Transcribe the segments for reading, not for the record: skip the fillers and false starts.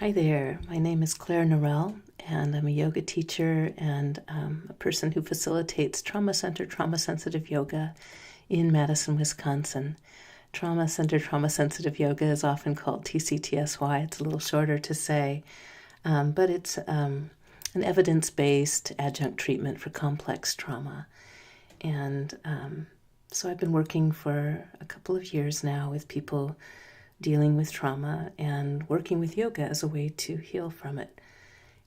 Hi there, my name is Claire Norell, and I'm a yoga teacher and a person who facilitates trauma-centered, trauma-sensitive yoga in Madison, Wisconsin. Trauma-centered, trauma-sensitive yoga is often called TCTSY. It's a little shorter to say, but it's an evidence-based adjunct treatment for complex trauma. And so I've been working for a couple of years now with people dealing with trauma and working with yoga as a way to heal from it.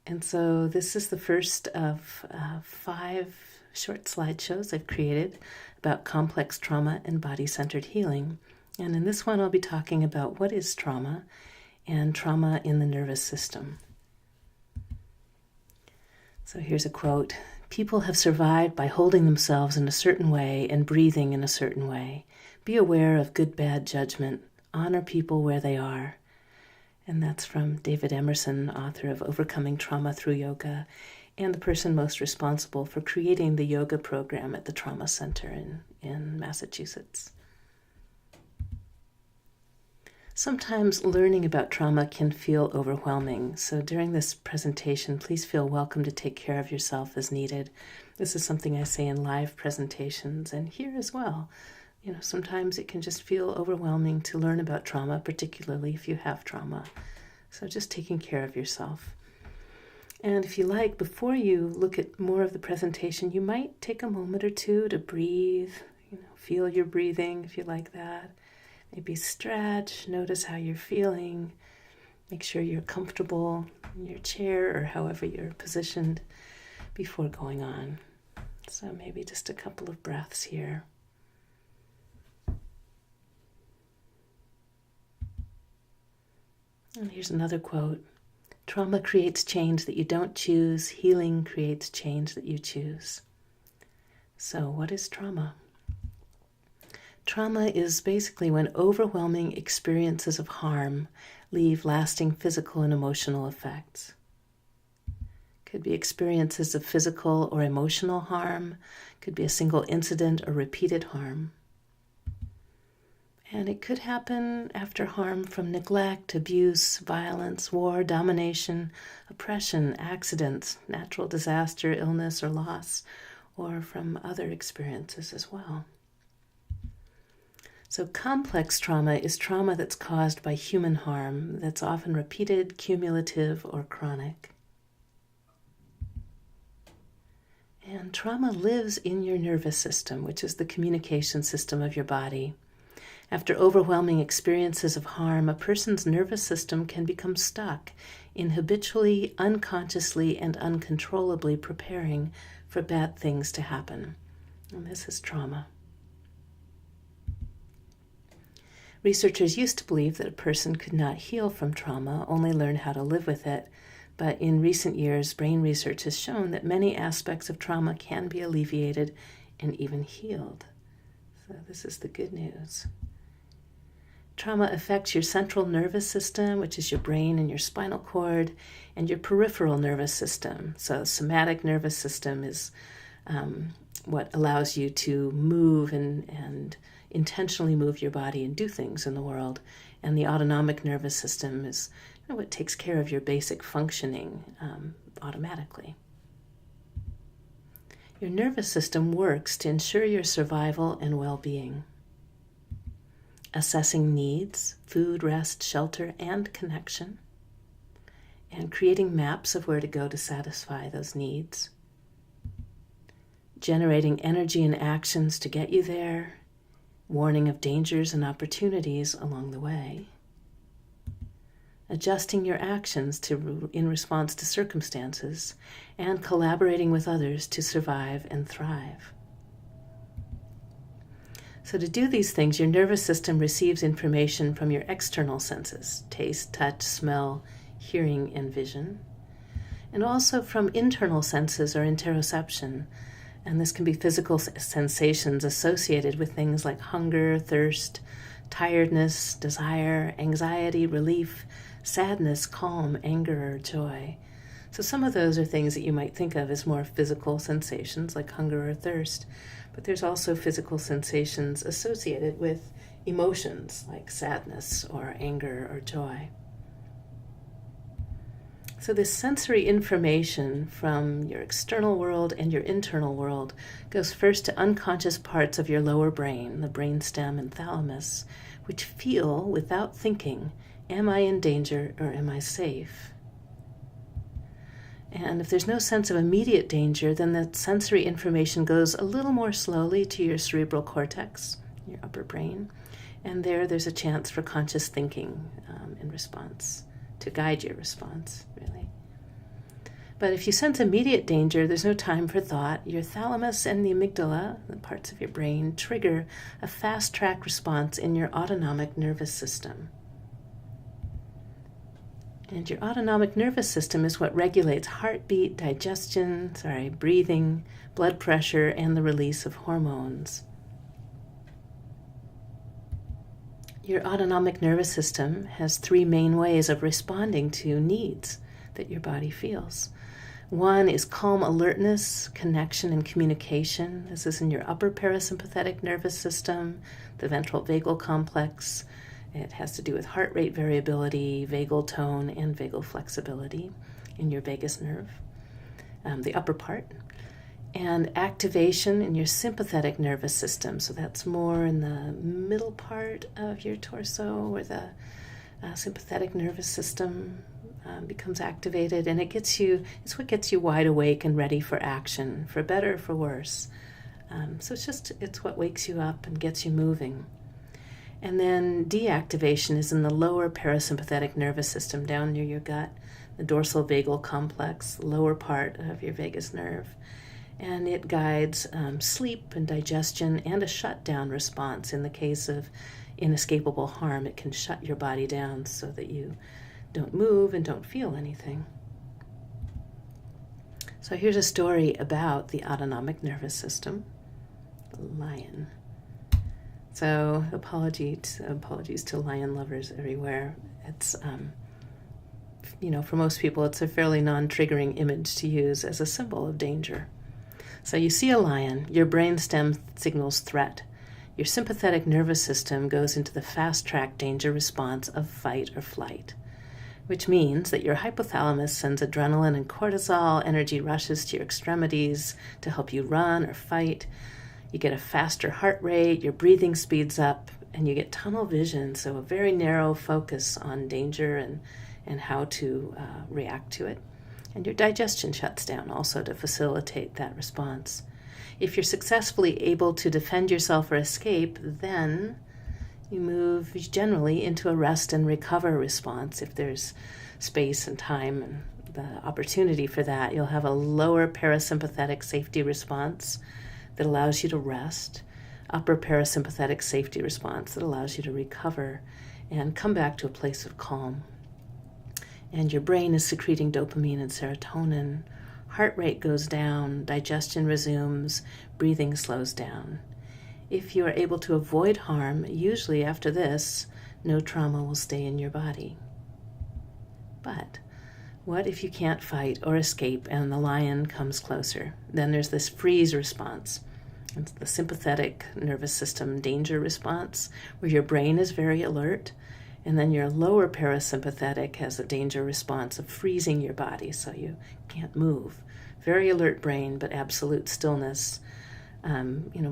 And so this is the first of 5 short slideshows I've created about complex trauma and body-centered healing. And in this one, I'll be talking about what is trauma and trauma in the nervous system. So here's a quote. "People have survived by holding themselves in a certain way and breathing in a certain way. Be aware of good-bad judgment. Honor people where they are." And that's from David Emerson, author of Overcoming Trauma Through Yoga, and the person most responsible for creating the yoga program at the Trauma Center in Massachusetts. Sometimes learning about trauma can feel overwhelming, so during this presentation, please feel welcome to take care of yourself as needed. This is something I say in live presentations and here as well. Sometimes it can just feel overwhelming to learn about trauma, particularly if you have trauma. So just taking care of yourself. And if you like, before you look at more of the presentation, you might take a moment or two to breathe, feel your breathing if you like that. Maybe stretch, notice how you're feeling. Make sure you're comfortable in your chair or however you're positioned before going on. So maybe just a couple of breaths here. And here's another quote. "Trauma creates change that you don't choose. Healing creates change that you choose." So what is trauma? Trauma is basically when overwhelming experiences of harm leave lasting physical and emotional effects. Could be experiences of physical or emotional harm. Could be a single incident or repeated harm. And it could happen after harm from neglect, abuse, violence, war, domination, oppression, accidents, natural disaster, illness, or loss, or from other experiences as well. So complex trauma is trauma that's caused by human harm that's often repeated, cumulative, or chronic. And trauma lives in your nervous system, which is the communication system of your body. After overwhelming experiences of harm, a person's nervous system can become stuck in habitually, unconsciously, and uncontrollably preparing for bad things to happen. And this is trauma. Researchers used to believe that a person could not heal from trauma, only learn how to live with it. But in recent years, brain research has shown that many aspects of trauma can be alleviated and even healed. So this is the good news. Trauma affects your central nervous system, which is your brain and your spinal cord, and your peripheral nervous system. So somatic nervous system is what allows you to move and intentionally move your body and do things in the world. And the autonomic nervous system is what takes care of your basic functioning automatically. Your nervous system works to ensure your survival and well-being. Assessing needs, food, rest, shelter, and connection, and creating maps of where to go to satisfy those needs. Generating energy and actions to get you there, warning of dangers and opportunities along the way. Adjusting your actions in response to circumstances, and collaborating with others to survive and thrive. So to do these things, your nervous system receives information from your external senses, taste, touch, smell, hearing, and vision, and also from internal senses or interoception. And this can be physical sensations associated with things like hunger, thirst, tiredness, desire, anxiety, relief, sadness, calm, anger, or joy. So some of those are things that you might think of as more physical sensations like hunger or thirst. But there's also physical sensations associated with emotions like sadness or anger or joy. So this sensory information from your external world and your internal world goes first to unconscious parts of your lower brain, the brainstem and thalamus, which feel, without thinking, am I in danger or am I safe? And if there's no sense of immediate danger, then the sensory information goes a little more slowly to your cerebral cortex, your upper brain, and there's a chance for conscious thinking in response, to guide your response, really. But if you sense immediate danger, there's no time for thought. Your thalamus and the amygdala, the parts of your brain, trigger a fast-track response in your autonomic nervous system. And your autonomic nervous system is what regulates heartbeat, breathing, blood pressure, and the release of hormones. Your autonomic nervous system has three main ways of responding to needs that your body feels. One is calm alertness, connection, and communication. This is in your upper parasympathetic nervous system, the ventral vagal complex. It has to do with heart rate variability, vagal tone, and vagal flexibility in your vagus nerve, the upper part. And activation in your sympathetic nervous system. So that's more in the middle part of your torso where the sympathetic nervous system becomes activated. And it's what gets you wide awake and ready for action, for better or for worse. So it's what wakes you up and gets you moving. And then deactivation is in the lower parasympathetic nervous system, down near your gut, the dorsal vagal complex, the lower part of your vagus nerve. And it guides sleep and digestion and a shutdown response. In the case of inescapable harm, it can shut your body down so that you don't move and don't feel anything. So here's a story about the autonomic nervous system, the lion. So apologies to lion lovers everywhere. It's, for most people, it's a fairly non-triggering image to use as a symbol of danger. So you see a lion, your brainstem signals threat. Your sympathetic nervous system goes into the fast-track danger response of fight or flight, which means that your hypothalamus sends adrenaline and cortisol, energy rushes to your extremities to help you run or fight. You get a faster heart rate, your breathing speeds up, and you get tunnel vision, so a very narrow focus on danger and how to react to it. And your digestion shuts down also to facilitate that response. If you're successfully able to defend yourself or escape, then you move generally into a rest and recover response. If there's space and time and the opportunity for that, you'll have a lower parasympathetic safety response that allows you to rest, upper parasympathetic safety response that allows you to recover and come back to a place of calm. And your brain is secreting dopamine and serotonin. Heart rate goes down, digestion resumes, breathing slows down. If you are able to avoid harm, usually after this, no trauma will stay in your body. But what if you can't fight or escape and the lion comes closer? Then there's this freeze response. It's the sympathetic nervous system danger response, where your brain is very alert, and then your lower parasympathetic has a danger response of freezing your body so you can't move. Very alert brain, but absolute stillness,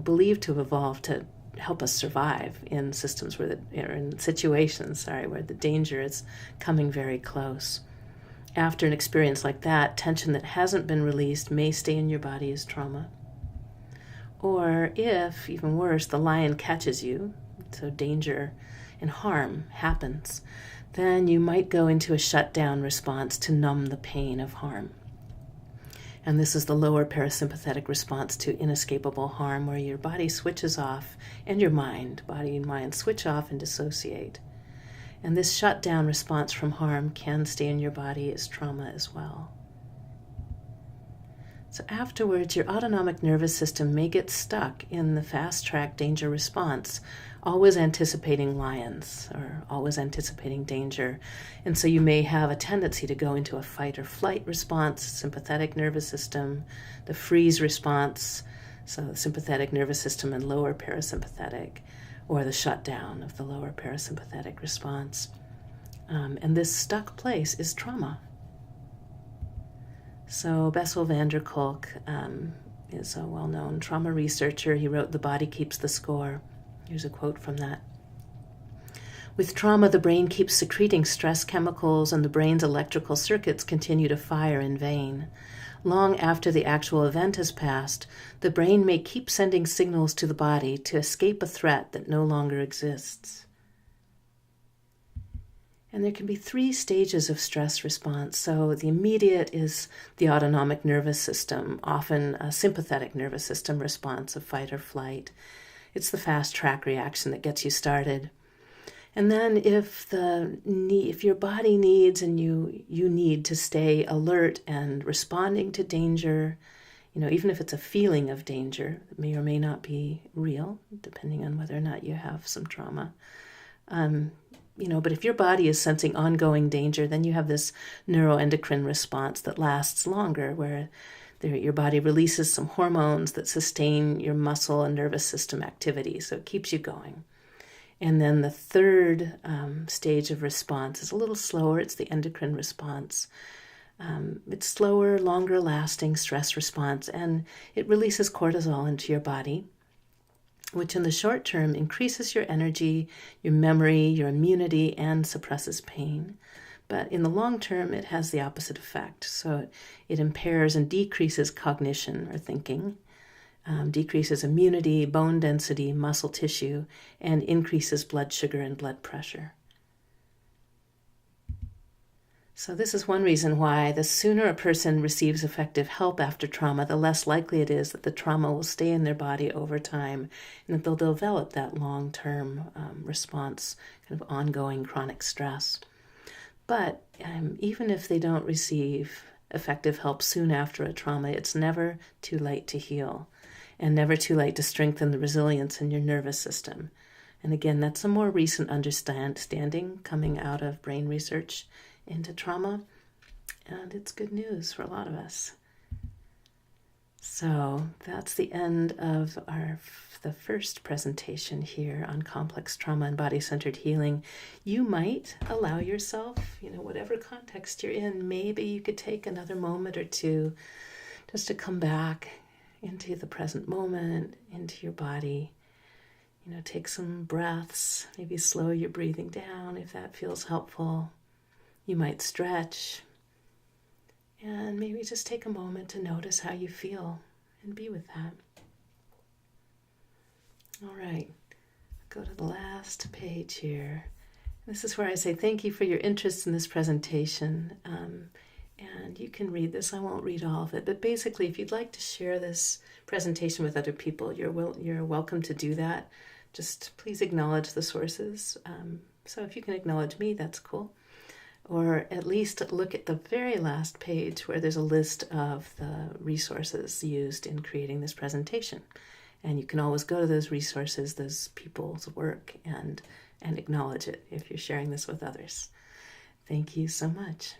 believed to have evolved to help us survive in systems in situations where the danger is coming very close. After an experience like that, tension that hasn't been released may stay in your body as trauma. Or if, even worse, the lion catches you, so danger and harm happens, then you might go into a shutdown response to numb the pain of harm. And this is the lower parasympathetic response to inescapable harm, where your body switches off and your body and mind switch off and dissociate. And this shutdown response from harm can stay in your body as trauma as well. So afterwards, your autonomic nervous system may get stuck in the fast-track danger response, always anticipating lions or always anticipating danger. And so you may have a tendency to go into a fight or flight response, sympathetic nervous system, the freeze response, so the sympathetic nervous system and lower parasympathetic, or the shutdown of the lower parasympathetic response. And this stuck place is trauma. So Bessel van der Kolk is a well-known trauma researcher. He wrote The Body Keeps the Score. Here's a quote from that. With trauma, the brain keeps secreting stress chemicals and the brain's electrical circuits continue to fire in vain. Long after the actual event has passed, the brain may keep sending signals to the body to escape a threat that no longer exists. And there can be 3 stages of stress response. So the immediate is the autonomic nervous system, often a sympathetic nervous system response of fight or flight. It's the fast track reaction that gets you started. And then if your body needs and you need to stay alert and responding to danger, even if it's a feeling of danger, it may or may not be real, depending on whether or not you have some trauma. But if your body is sensing ongoing danger, then you have this neuroendocrine response that lasts longer, where your body releases some hormones that sustain your muscle and nervous system activity, so it keeps you going. And then the third stage of response is a little slower. It's the endocrine response. It's slower, longer lasting stress response, and it releases cortisol into your body, which in the short term increases your energy, your memory, your immunity, and suppresses pain. But in the long term, it has the opposite effect. So it impairs and decreases cognition or thinking, decreases immunity, bone density, muscle tissue, and increases blood sugar and blood pressure. So this is one reason why the sooner a person receives effective help after trauma, the less likely it is that the trauma will stay in their body over time and that they'll develop that long-term response, kind of ongoing chronic stress. But even if they don't receive effective help soon after a trauma, it's never too late to heal. And never too late to strengthen the resilience in your nervous system. And again, that's a more recent understanding coming out of brain research into trauma, and it's good news for a lot of us. So that's the end of the first presentation here on complex trauma and body-centered healing. You might allow yourself, whatever context you're in, maybe you could take another moment or two just to come back into the present moment, into your body. Take some breaths, maybe slow your breathing down if that feels helpful. You might stretch, and maybe just take a moment to notice how you feel and be with that. All right, go to the last page here. This is where I say thank you for your interest in this presentation. And you can read this. I won't read all of it, but basically, if you'd like to share this presentation with other people, you're welcome to do that. Just please acknowledge the sources. So if you can acknowledge me, that's cool. Or at least look at the very last page where there's a list of the resources used in creating this presentation. And you can always go to those resources, those people's work, and acknowledge it if you're sharing this with others. Thank you so much.